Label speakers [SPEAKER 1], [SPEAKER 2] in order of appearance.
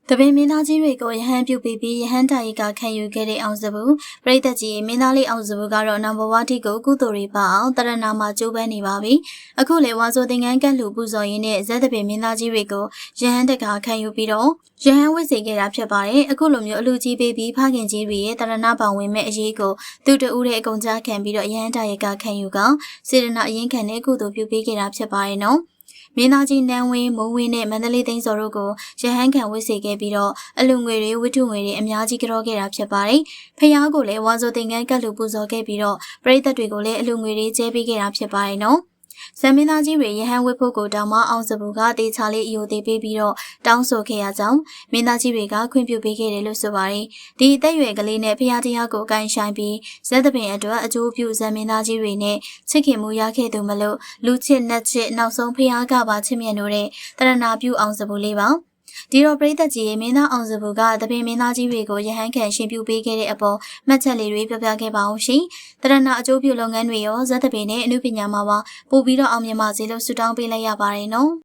[SPEAKER 1] တပင်မင်းသားကြီးတွေကိုရဟန်းပြုတ်ပြီးရဟန်းတာရီကခံယူခဲ့တဲ့အောင်စဘူးပရိသတ်ကြီးမင်းသားလေးအောင်စဘူးကတော့နံပါတ်1ထိကိုကုသိုလ်တွေပါအောင်တရဏမှာကျိုးပန်းနေပါပြီအခုလေဝါဆိုသင်္ကန်းကတ်လူပူဇော်ရင်းနဲ့ဇက်တပင်မင်းသားကြီးတွေကိုရဟန်းတကာခံယူပြီးတော့ရဟန်းဝစ်စေခဲ့တာဖြစ်ပါတယ်အခုလိုမျိုးအလူကြီးပေးပြီးဖခင်ကြီးတွေရဲ့တရဏပောင်ဝင်မဲ့အရေးကိုသူတဦးတဲ့အကုန်ကြားခံပြီးတော့ရဟန်းတာရီကခံယူကစေတနာအရင်ခံတဲ့ကုသိုလ်ပြုပေးခဲ့တာဖြစ်ပါတယ်နော်မင်းသားကြီးနန်းဝင်းမိုးဝင်းနဲ့မန္တလေးသိန်းစော်တို့ကိုရဟန်းခံဝစ်စေခဲ့ပြီးတော့အလူငွေတွေဝတ္ထုငွေတွေအများကြီးကြောခဲ့တာဖြစ်ပါတယ်။ဖျားကိုလည်းဝါဆိုသင်္ကန်းကတ်လူပူဇော်ခဲ့ပြီးတော့ပရိသတ်တွေကိုလည်းအလူငွေတွေကျဲပေးခဲ့တာဖြစ်ပါတယ်နော်။ဇမင်းသားကြီးတွေရဟန်းဝစ်ဖို့ကိုတောင်မအောင်စပူကတေချာလေးအယိုသေးပေးပြီးတော့တောင်းဆိုခဲ့ရကြောင်းမင်းသားကြီးတွေကခွင့်ပြုပေးခဲ့တယ်လို့ဆိုပါတယ်။ဒီအသက်အရွယ်ကလေးနဲ့ဖျားတရားကိုကန်ဆိုင်ပြီးဇက်သပင်အတွက်အကျိုးပြုဇမင်းသားကြီးတွေနဲ့ချစ်ခင်မှုရခဲ့သူမလို့လူချစ်နတ်ချစ်နောက်ဆုံးဖျားကပါချစ်မြတ်လို့တဲ့တရဏပြုအောင်စပူလေးပါဒီတော့ပရိသတ်ကြီးရဲ့မင်းသားအောင်စပူကတပင်မင်းသားကြီးတွေကိုရဟန်းခံရှင်ပြုပေးခဲ့တဲ့အပေါ်မှတ်ချက်လေးတွေပြောပြခဲ့ပါအောင်ရှင်။တရဏအကျိုးပြုလုပ်ငန်းတွေရောဇက်တပင်နဲ့အမှုပညာမှာပါပို့ပြီးတော့အောင်မြင်ပါစေလို့ဆုတောင်းပေးလိုက်ရပါတယ်နော်။